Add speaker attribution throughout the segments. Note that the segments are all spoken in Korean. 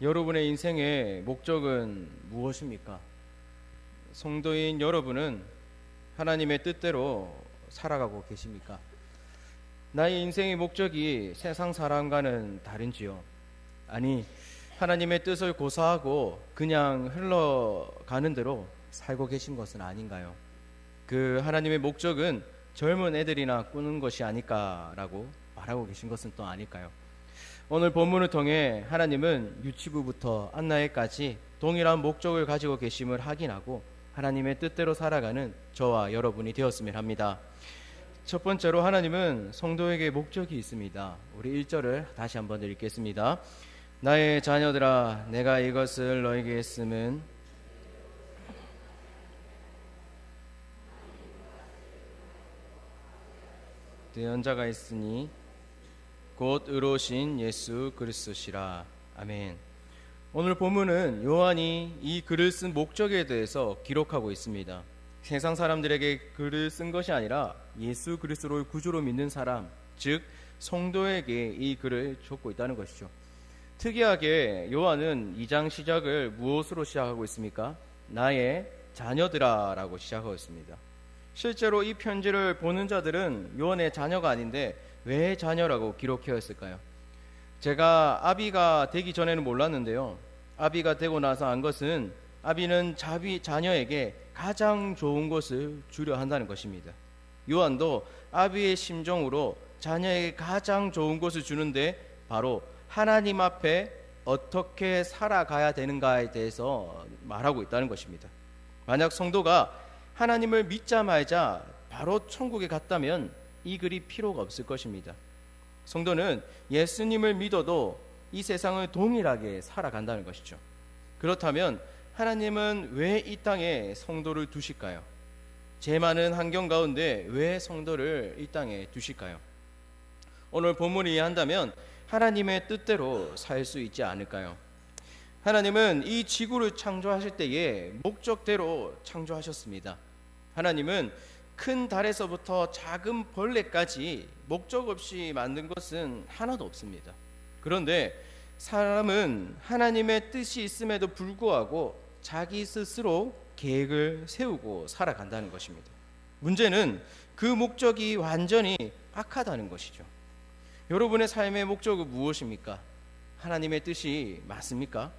Speaker 1: 여러분의 인생의 목적은 무엇입니까? 성도인 여러분은 하나님의 뜻대로 살아가고 계십니까? 나의 인생의 목적이 세상 사람과는 다른지요? 아니, 하나님의 뜻을 고사하고 그냥 흘러가는 대로 살고 계신 것은 아닌가요? 그 하나님의 목적은 젊은 애들이나 꾸는 것이 아닐까라고 말하고 계신 것은 또 아닐까요? 오늘 본문을 통해 하나님은 유치부부터 안나해까지 동일한 목적을 가지고 계심을 확인하고 하나님의 뜻대로 살아가는 저와 여러분이 되었으면 합니다. 첫 번째로 하나님은 성도에게 목적이 있습니다. 우리 1절을 다시 한번 읽겠습니다. 나의 자녀들아, 내가 이것을 너에게 했음은 대언자가 있으니 곧 의로우신 예수 그리스도시라. 아멘. 오늘 본문은 요한이 이 글을 쓴 목적에 대해서 기록하고 있습니다. 세상 사람들에게 글을 쓴 것이 아니라 예수 그리스도를 구주로 믿는 사람, 즉 성도에게 이 글을 줬고 있다는 것이죠. 특이하게 요한은 2장 시작을 무엇으로 시작하고 있습니까? 나의 자녀들아 라고 시작하고 있습니다. 실제로 이 편지를 보는 자들은 요한의 자녀가 아닌데 왜 자녀라고 기록하였을까요? 제가 아비가 되기 전에는 몰랐는데요, 아비가 되고 나서 안 것은 아비는 자녀에게 가장 좋은 것을 주려 한다는 것입니다. 요한도 아비의 심정으로 자녀에게 가장 좋은 것을 주는데 바로 하나님 앞에 어떻게 살아가야 되는가에 대해서 말하고 있다는 것입니다. 만약 성도가 하나님을 믿자마자 바로 천국에 갔다면 이 글이 필요가 없을 것입니다. 성도는 예수님을 믿어도 이 세상을 동일하게 살아간다는 것이죠. 그렇다면 하나님은 왜 이 땅에 성도를 두실까요? 제 많은 환경 가운데 왜 성도를 이 땅에 두실까요? 오늘 본문을 이해한다면 하나님의 뜻대로 살 수 있지 않을까요? 하나님은 이 지구를 창조하실 때에 목적대로 창조하셨습니다. 하나님은 큰 달에서부터 작은 벌레까지 목적 없이 만든 것은 하나도 없습니다. 그런데 사람은 하나님의 뜻이 있음에도 불구하고 자기 스스로 계획을 세우고 살아간다는 것입니다. 문제는 그 목적이 완전히 악하다는 것이죠. 여러분의 삶의 목적은 무엇입니까? 하나님의 뜻이 맞습니까?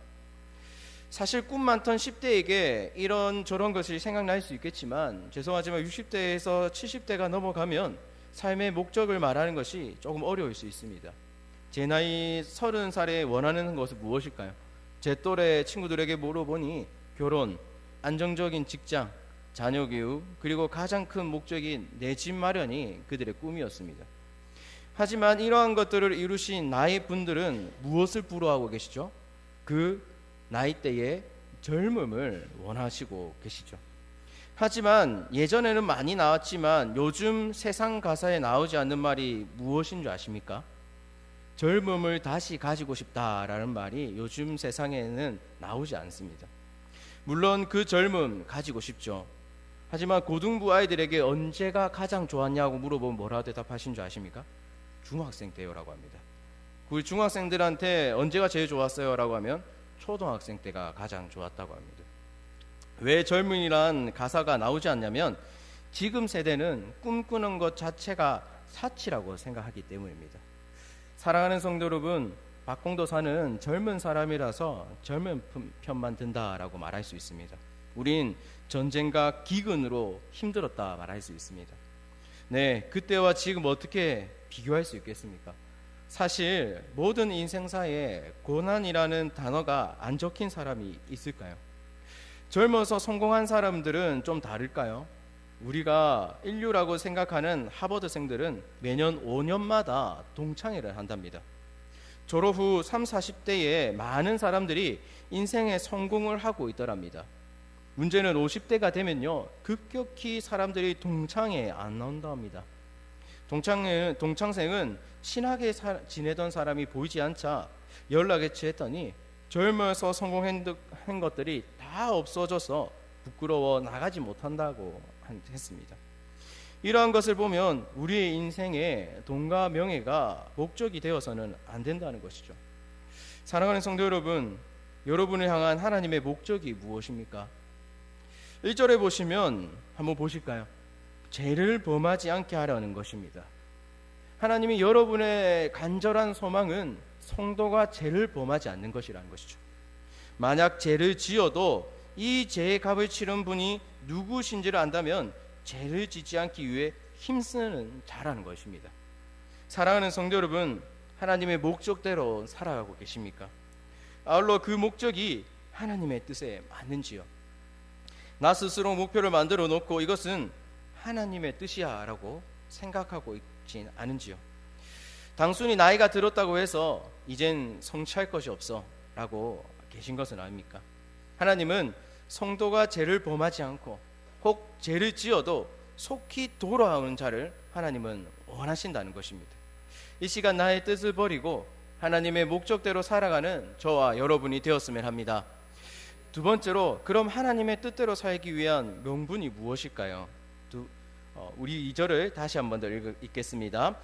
Speaker 1: 사실 꿈 많던 10대에게 이런 저런 것이 생각날 수 있겠지만 죄송하지만 60대에서 70대가 넘어가면 삶의 목적을 말하는 것이 조금 어려울 수 있습니다. 제 나이 30살에 원하는 것은 무엇일까요? 제 또래 친구들에게 물어보니 결혼, 안정적인 직장, 자녀 교육, 그리고 가장 큰 목적인 내 집 마련이 그들의 꿈이었습니다. 하지만 이러한 것들을 이루신 나이 분들은 무엇을 부러워하고 계시죠? 그 나이대의 젊음을 원하시고 계시죠. 하지만 예전에는 많이 나왔지만 요즘 세상 가사에 나오지 않는 말이 무엇인 줄 아십니까? 젊음을 다시 가지고 싶다라는 말이 요즘 세상에는 나오지 않습니다. 물론 그 젊음 가지고 싶죠. 하지만 고등부 아이들에게 언제가 가장 좋았냐고 물어보면 뭐라고 대답하신 줄 아십니까? 중학생 때요라고 합니다. 우리 중학생들한테 언제가 제일 좋았어요? 라고 하면 초등학생 때가 가장 좋았다고 합니다. 왜 젊은이란 가사가 나오지 않냐면 지금 세대는 꿈꾸는 것 자체가 사치라고 생각하기 때문입니다. 사랑하는 성도 여러분, 박공도사는 젊은 사람이라서 젊은 편만 든다라고 말할 수 있습니다. 우린 전쟁과 기근으로 힘들었다 말할 수 있습니다. 네, 그때와 지금 어떻게 비교할 수 있겠습니까? 사실 모든 인생사에 고난이라는 단어가 안 적힌 사람이 있을까요? 젊어서 성공한 사람들은 좀 다를까요? 우리가 인류라고 생각하는 하버드생들은 매년 5년마다 동창회를 한답니다. 졸업 후 30, 40대에 많은 사람들이 인생에 성공을 하고 있더랍니다. 문제는 50대가 되면요, 급격히 사람들이 동창회에 안 나온다 합니다. 동창생은 친하게 지내던 사람이 보이지 않자 연락에 취했더니 젊어서 성공한 것들이 다 없어져서 부끄러워 나가지 못한다고 했습니다. 이러한 것을 보면 우리의 인생에 돈과 명예가 목적이 되어서는 안 된다는 것이죠. 사랑하는 성도 여러분, 여러분을 향한 하나님의 목적이 무엇입니까? 1절에 보시면 한번 보실까요? 죄를 범하지 않게 하려는 것입니다. 하나님이 여러분의 간절한 소망은 성도가 죄를 범하지 않는 것이라는 것이죠. 만약 죄를 지어도 이 죄의 값을 치른 분이 누구신지를 안다면 죄를 짓지 않기 위해 힘쓰는 자라는 것입니다. 사랑하는 성도 여러분, 하나님의 목적대로 살아가고 계십니까? 아울러 그 목적이 하나님의 뜻에 맞는지요? 나 스스로 목표를 만들어 놓고 이것은 하나님의 뜻이야 라고 생각하고 있진 않은지요? 단순히 나이가 들었다고 해서 이젠 성취할 것이 없어 라고 계신 것은 아닙니까? 하나님은 성도가 죄를 범하지 않고 혹 죄를 지어도 속히 돌아오는 자를 하나님은 원하신다는 것입니다. 이 시간 나의 뜻을 버리고 하나님의 목적대로 살아가는 저와 여러분이 되었으면 합니다. 두 번째로, 그럼 하나님의 뜻대로 살기 위한 명분이 무엇일까요? 우리 2절을 다시 한 번 더 읽겠습니다.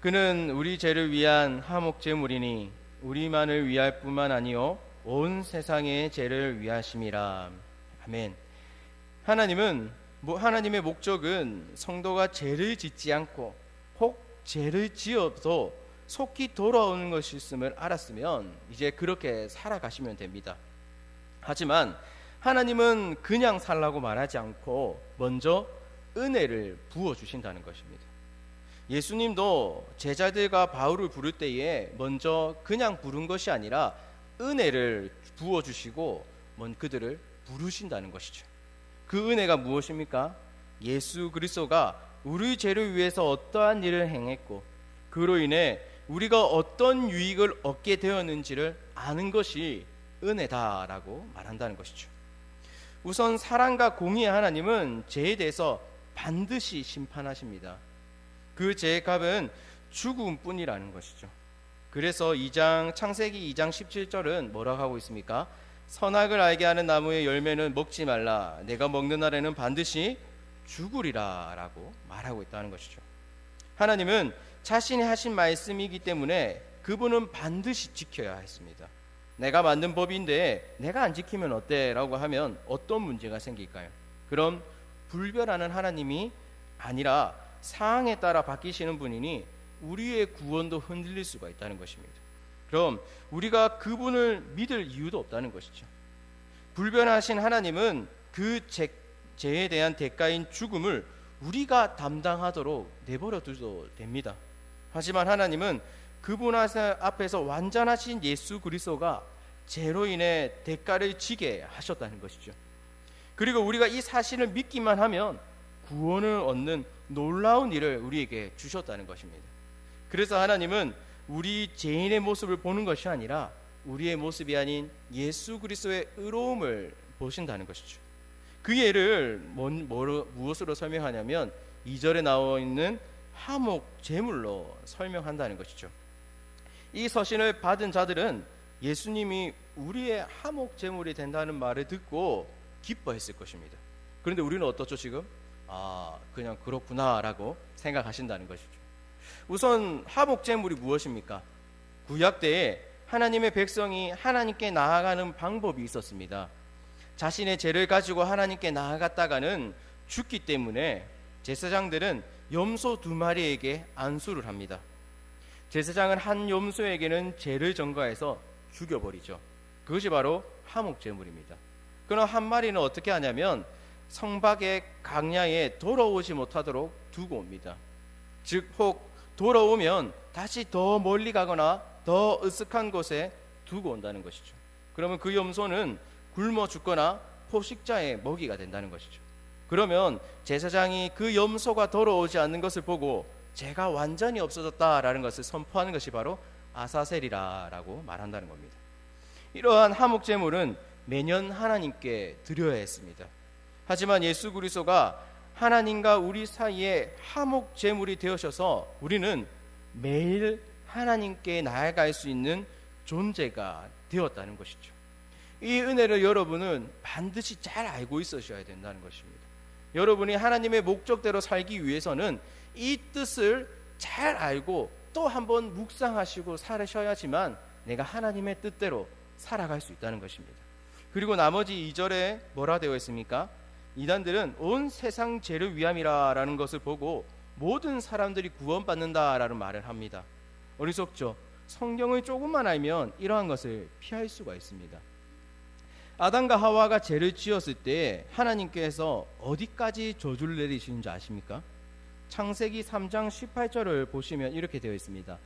Speaker 1: 그는 우리 죄를 위한 화목 제물이니 우리만을 위할 뿐만 아니요 온 세상의 죄를 위하심이라. 아멘. 하나님의 목적은 성도가 죄를 짓지 않고 혹 죄를 지어도 속히 돌아오는 것이 있음을 알았으면 이제 그렇게 살아가시면 됩니다. 하지만 하나님은 그냥 살라고 말하지 않고 먼저 은혜를 부어주신다는 것입니다. 예수님도 제자들과 바울을 부를 때에 먼저 그냥 부른 것이 아니라 은혜를 부어주시고 그들을 부르신다는 것이죠. 그 은혜가 무엇입니까? 예수 그리스도가 우리 죄를 위해서 어떠한 일을 행했고 그로 인해 우리가 어떤 유익을 얻게 되었는지를 아는 것이 은혜다라고 말한다는 것이죠. 우선 사랑과 공의의 하나님은 죄에 대해서 반드시 심판하십니다. 그 죄의 값은 죽음뿐이라는 것이죠. 그래서 창세기 2장 17절은 뭐라고 하고 있습니까? 선악을 알게 하는 나무의 열매는 먹지 말라. 내가 먹는 날에는 반드시 죽으리라 라고 말하고 있다는 것이죠. 하나님은 자신이 하신 말씀이기 때문에 그분은 반드시 지켜야 했습니다. 내가 만든 법인데 내가 안 지키면 어때? 라고 하면 어떤 문제가 생길까요? 그럼 불변하는 하나님이 아니라 상황에 따라 바뀌시는 분이니 우리의 구원도 흔들릴 수가 있다는 것입니다. 그럼 우리가 그분을 믿을 이유도 없다는 것이죠. 불변하신 하나님은 그 죄에 대한 대가인 죽음을 우리가 담당하도록 내버려 두도 됩니다. 하지만 하나님은 그분 앞에서 완전하신 예수 그리스도가 죄로 인해 대가를 지게 하셨다는 것이죠. 그리고 우리가 이 사실을 믿기만 하면 구원을 얻는 놀라운 일을 우리에게 주셨다는 것입니다. 그래서 하나님은 우리 죄인의 모습을 보는 것이 아니라 우리의 모습이 아닌 예수 그리스도의 의로움을 보신다는 것이죠. 그 예를 무엇으로 설명하냐면 2절에 나와 있는 화목 제물로 설명한다는 것이죠. 이 서신을 받은 자들은 예수님이 우리의 화목 제물이 된다는 말을 듣고 기뻐했을 것입니다. 그런데 우리는 어떻죠 지금? 그냥 그렇구나라고 생각하신다는 것이죠. 우선 화목 제물이 무엇입니까? 구약 때에 하나님의 백성이 하나님께 나아가는 방법이 있었습니다. 자신의 죄를 가지고 하나님께 나아갔다가는 죽기 때문에 제사장들은 염소 2마리에게 안수를 합니다. 제사장은 한 염소에게는 죄를 전가해서 죽여버리죠. 그것이 바로 화목 제물입니다. 그럼 한 마리는 어떻게 하냐면 성박의 강야에 돌아오지 못하도록 두고 옵니다. 즉 혹 돌아오면 다시 더 멀리 가거나 더 으슥한 곳에 두고 온다는 것이죠. 그러면 그 염소는 굶어 죽거나 포식자의 먹이가 된다는 것이죠. 그러면 제사장이 그 염소가 돌아오지 않는 것을 보고 죄가 완전히 없어졌다라는 것을 선포하는 것이 바로 아사셀이라고 말한다는 겁니다. 이러한 화목 제물은 매년 하나님께 드려야 했습니다. 하지만 예수 그리스도가 하나님과 우리 사이에 화목 제물이 되어셔서 우리는 매일 하나님께 나아갈 수 있는 존재가 되었다는 것이죠. 이 은혜를 여러분은 반드시 잘 알고 있으셔야 된다는 것입니다. 여러분이 하나님의 목적대로 살기 위해서는 이 뜻을 잘 알고 또 한번 묵상하시고 살으셔야지만 내가 하나님의 뜻대로 살아갈 수 있다는 것입니다. 그리고 나머지 2절에 뭐라 되어 있습니까? 이단들은 온 세상 죄를 위함이라는 것을 보고 모든 사람들이 구원받는다라는 말을 합니다. 어리석죠? 성경을 조금만 알면 이러한 것을 피할 수가 있습니다. 아담과 하와가 죄를 지었을 때 하나님께서 어디까지 저주를 내리시는지 아십니까? 창세기 3장 18절을 보시면 이렇게 되어 있습니다.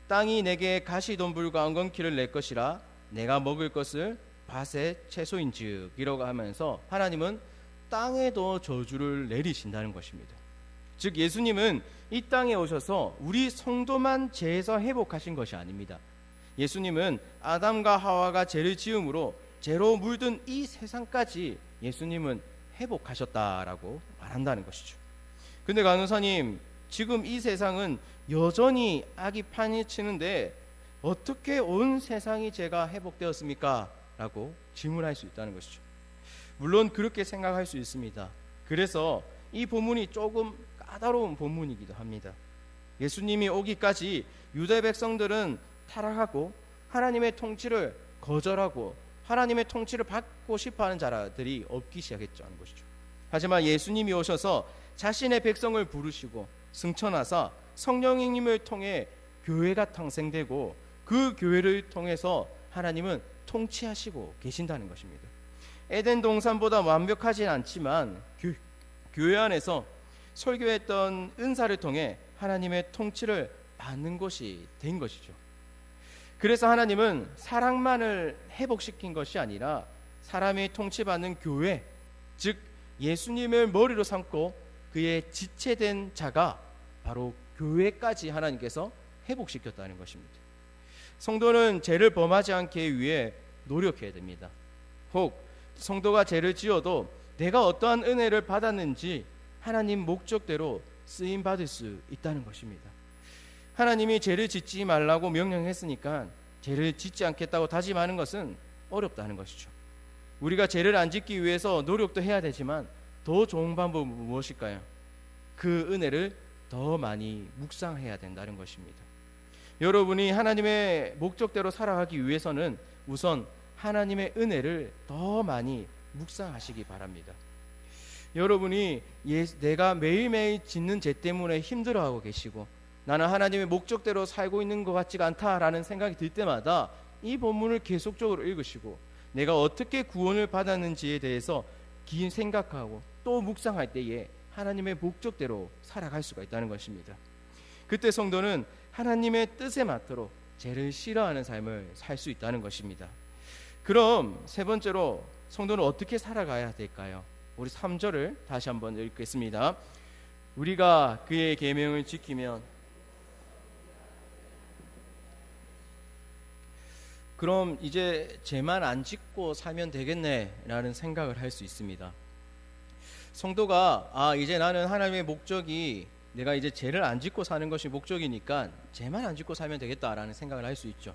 Speaker 1: 땅이 내게 가시덤불과 엉겅퀴를 낼 것이라 내가 먹을 것을 밭의 채소인즉 이라고 하면서 하나님은 땅에도 저주를 내리신다는 것입니다. 즉 예수님은 이 땅에 오셔서 우리 성도만 죄에서 회복하신 것이 아닙니다. 예수님은 아담과 하와가 죄를 지음으로 죄로 물든 이 세상까지 예수님은 회복하셨다라고 말한다는 것이죠. 근데 간호사님, 지금 이 세상은 여전히 악이 판이치는데 어떻게 온 세상이 죄가 회복되었습니까? 라고 질문할 수 있다는 것이죠. 물론 그렇게 생각할 수 있습니다. 그래서 이 본문이 조금 까다로운 본문이기도 합니다. 예수님이 오기까지 유대 백성들은 타락하고 하나님의 통치를 거절하고 하나님의 통치를 받고 싶어하는 자들이 없기 시작했다는 것이죠. 하지만 예수님이 오셔서 자신의 백성을 부르시고 승천하사 성령님을 통해 교회가 탄생되고 그 교회를 통해서 하나님은 통치하시고 계신다는 것입니다. 에덴 동산보다 완벽하진 않지만 교회 안에서 설교했던 은사를 통해 하나님의 통치를 받는 것이 된 것이죠. 그래서 하나님은 사랑만을 회복시킨 것이 아니라 사람이 통치받는 교회, 즉 예수님을 머리로 삼고 그의 지체된 자가 바로 교회까지 하나님께서 회복시켰다는 것입니다. 성도는 죄를 범하지 않기 위해 노력해야 됩니다. 혹 성도가 죄를 지어도 내가 어떠한 은혜를 받았는지 하나님 목적대로 쓰임 받을 수 있다는 것입니다. 하나님이 죄를 짓지 말라고 명령했으니까 죄를 짓지 않겠다고 다짐하는 것은 어렵다는 것이죠. 우리가 죄를 안 짓기 위해서 노력도 해야 되지만 더 좋은 방법은 무엇일까요? 그 은혜를 더 많이 묵상해야 된다는 것입니다. 여러분이 하나님의 목적대로 살아가기 위해서는 우선 하나님의 은혜를 더 많이 묵상하시기 바랍니다. 여러분이 내가 매일매일 짓는 죄 때문에 힘들어하고 계시고 나는 하나님의 목적대로 살고 있는 것 같지가 않다라는 생각이 들 때마다 이 본문을 계속적으로 읽으시고 내가 어떻게 구원을 받았는지에 대해서 긴 생각하고 또 묵상할 때에 하나님의 목적대로 살아갈 수가 있다는 것입니다. 그때 성도는 하나님의 뜻에 맞도록 죄를 싫어하는 삶을 살 수 있다는 것입니다. 그럼 세 번째로 성도는 어떻게 살아가야 될까요? 우리 3절을 다시 한번 읽겠습니다. 우리가 그의 계명을 지키면 그럼 이제 죄만 안 짓고 살면 되겠네라는 생각을 할 수 있습니다. 성도가 이제 나는 하나님의 목적이 내가 이제 죄를 안 짓고 사는 것이 목적이니까 죄만 안 짓고 살면 되겠다라는 생각을 할 수 있죠.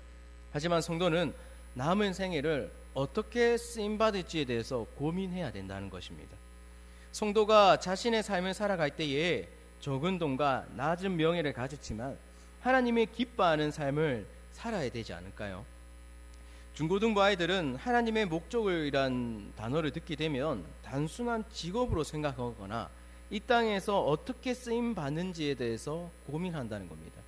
Speaker 1: 하지만 성도는 남은 생애를 어떻게 쓰임받을지에 대해서 고민해야 된다는 것입니다. 성도가 자신의 삶을 살아갈 때에 적은 돈과 낮은 명예를 가졌지만 하나님이 기뻐하는 삶을 살아야 되지 않을까요? 중고등부 아이들은 하나님의 목적이란 단어를 듣게 되면 단순한 직업으로 생각하거나 이 땅에서 어떻게 쓰임 받는지에 대해서 고민한다는 겁니다.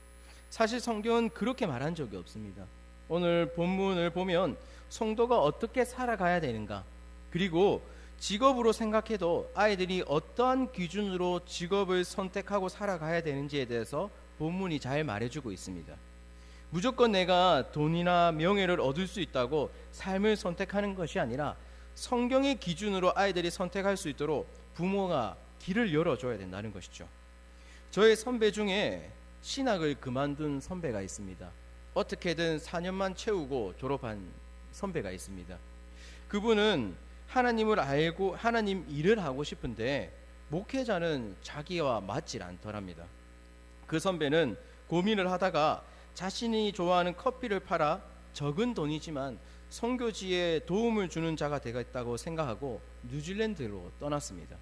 Speaker 1: 사실 성경은 그렇게 말한 적이 없습니다. 오늘 본문을 보면 성도가 어떻게 살아가야 되는가, 그리고 직업으로 생각해도 아이들이 어떠한 기준으로 직업을 선택하고 살아가야 되는지에 대해서 본문이 잘 말해주고 있습니다. 무조건 내가 돈이나 명예를 얻을 수 있다고 삶을 선택하는 것이 아니라 성경의 기준으로 아이들이 선택할 수 있도록 부모가 길을 열어줘야 된다는 것이죠. 저의 선배 중에 신학을 그만둔 선배가 있습니다. 어떻게든 4년만 채우고 졸업한 선배가 있습니다. 그분은 하나님을 알고 하나님 일을 하고 싶은데 목회자는 자기와 맞질 않더랍니다. 그 선배는 고민을 하다가 자신이 좋아하는 커피를 팔아 적은 돈이지만 선교지에 도움을 주는 자가 되겠다고 생각하고 뉴질랜드로 떠났습니다.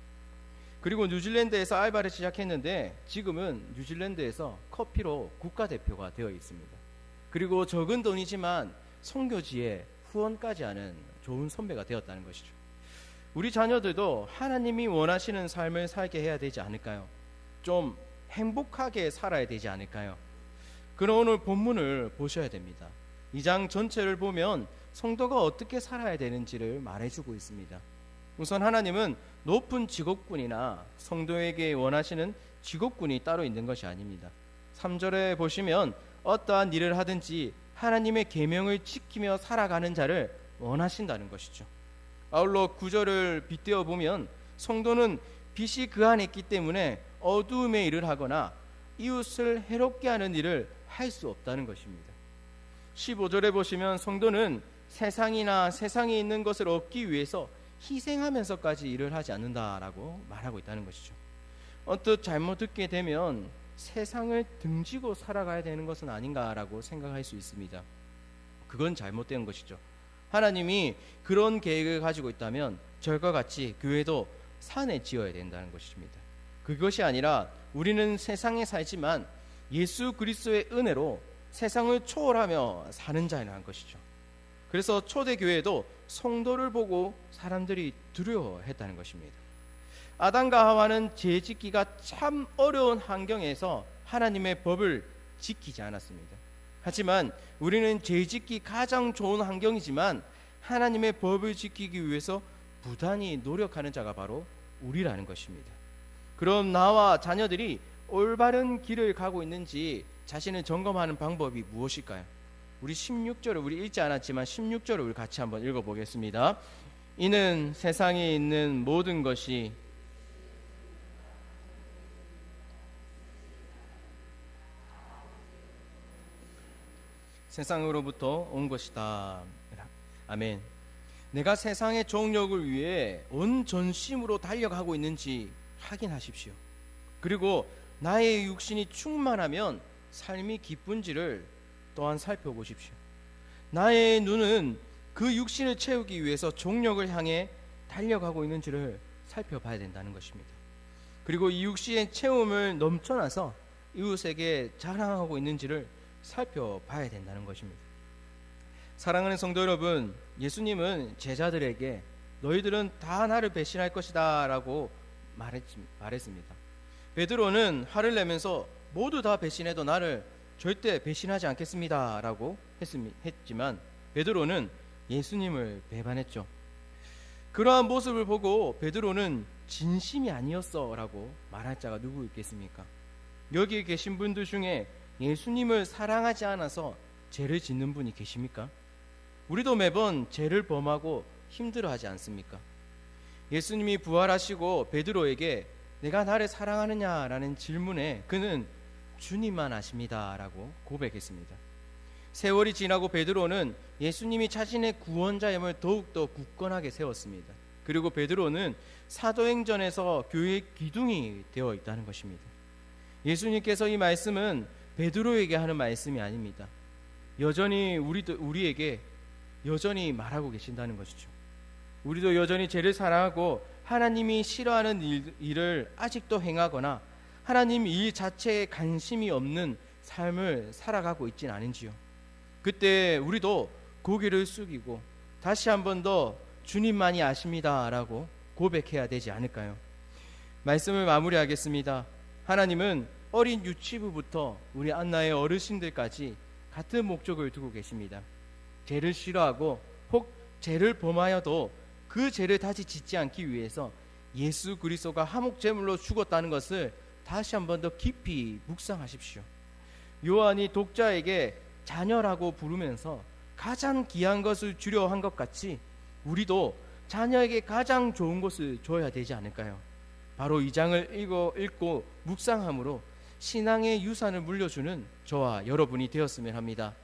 Speaker 1: 그리고 뉴질랜드에서 알바를 시작했는데 지금은 뉴질랜드에서 커피로 국가대표가 되어 있습니다. 그리고 적은 돈이지만 선교지에 후원까지 하는 좋은 선배가 되었다는 것이죠. 우리 자녀들도 하나님이 원하시는 삶을 살게 해야 되지 않을까요? 좀 행복하게 살아야 되지 않을까요? 그럼 오늘 본문을 보셔야 됩니다. 2장 전체를 보면 성도가 어떻게 살아야 되는지를 말해주고 있습니다. 우선 하나님은 높은 직업군이나 성도에게 원하시는 직업군이 따로 있는 것이 아닙니다. 3절에 보시면 어떠한 일을 하든지 하나님의 계명을 지키며 살아가는 자를 원하신다는 것이죠. 아울러 9절을 빗대어 보면 성도는 빛이 그 안에 있기 때문에 어두움의 일을 하거나 이웃을 해롭게 하는 일을 할 수 없다는 것입니다. 15절에 보시면 성도는 세상이나 세상에 있는 것을 얻기 위해서 희생하면서까지 일을 하지 않는다라고 말하고 있다는 것이죠. 언뜻 잘못 듣게 되면 세상을 등지고 살아가야 되는 것은 아닌가라고 생각할 수 있습니다. 그건 잘못된 것이죠. 하나님이 그런 계획을 가지고 있다면 절과 같이 교회도 산에 지어야 된다는 것입니다. 그것이 아니라 우리는 세상에 살지만 예수 그리스도의 은혜로 세상을 초월하며 사는 자라는 것이죠. 그래서 초대교회도 성도를 보고 사람들이 두려워했다는 것입니다. 아담과 하와는 죄 짓기가 참 어려운 환경에서 하나님의 법을 지키지 않았습니다. 하지만 우리는 죄 짓기 가장 좋은 환경이지만 하나님의 법을 지키기 위해서 부단히 노력하는 자가 바로 우리라는 것입니다. 그럼 나와 자녀들이 올바른 길을 가고 있는지 자신을 점검하는 방법이 무엇일까요? 우리 16절을 우리 읽지 않았지만 16절을 우리 같이 한번 읽어보겠습니다. 이는 세상에 있는 모든 것이 세상으로부터 온 것이다. 아멘. 내가 세상의 종력을 위해 온 전심으로 달려가고 있는지 확인하십시오. 그리고 나의 육신이 충만하면 삶이 기쁜지를 또한 살펴보십시오. 나의 눈은 그 육신을 채우기 위해서 종력을 향해 달려가고 있는지를 살펴봐야 된다는 것입니다. 그리고 이 육신의 채움을 넘쳐나서 이웃에게 자랑하고 있는지를 살펴봐야 된다는 것입니다. 사랑하는 성도 여러분, 예수님은 제자들에게 너희들은 다 나를 배신할 것이다 라고 말했습니다. 베드로는 화를 내면서 모두 다 배신해도 나를 절대 배신하지 않겠습니다 라고 했지만 베드로는 예수님을 배반했죠. 그러한 모습을 보고 베드로는 진심이 아니었어 라고 말할 자가 누구 있겠습니까? 여기 계신 분들 중에 예수님을 사랑하지 않아서 죄를 짓는 분이 계십니까? 우리도 매번 죄를 범하고 힘들어하지 않습니까? 예수님이 부활하시고 베드로에게 내가 나를 사랑하느냐라는 질문에 그는 주님만 아십니다 라고 고백했습니다. 세월이 지나고 베드로는 예수님이 자신의 구원자임을 더욱더 굳건하게 세웠습니다. 그리고 베드로는 사도행전에서 교회의 기둥이 되어 있다는 것입니다. 예수님께서 이 말씀은 베드로에게 하는 말씀이 아닙니다. 여전히 우리에게 여전히 말하고 계신다는 것이죠. 우리도 여전히 죄를 사랑하고 하나님이 싫어하는 일을 아직도 행하거나 하나님 일 자체에 관심이 없는 삶을 살아가고 있진 않은지요. 그때 우리도 고개를 숙이고 다시 한 번 더 주님만이 아십니다 라고 고백해야 되지 않을까요? 말씀을 마무리하겠습니다. 하나님은 어린 유치부부터 우리 안나의 어르신들까지 같은 목적을 두고 계십니다. 죄를 싫어하고 혹 죄를 범하여도 그 죄를 다시 짓지 않기 위해서 예수 그리스도가 화목제물로 죽었다는 것을 다시 한 번 더 깊이 묵상하십시오. 요한이 독자에게 자녀라고 부르면서 가장 귀한 것을 주려 한 것 같이 우리도 자녀에게 가장 좋은 것을 줘야 되지 않을까요? 바로 이 장을 읽고 묵상함으로 신앙의 유산을 물려주는 저와 여러분이 되었으면 합니다.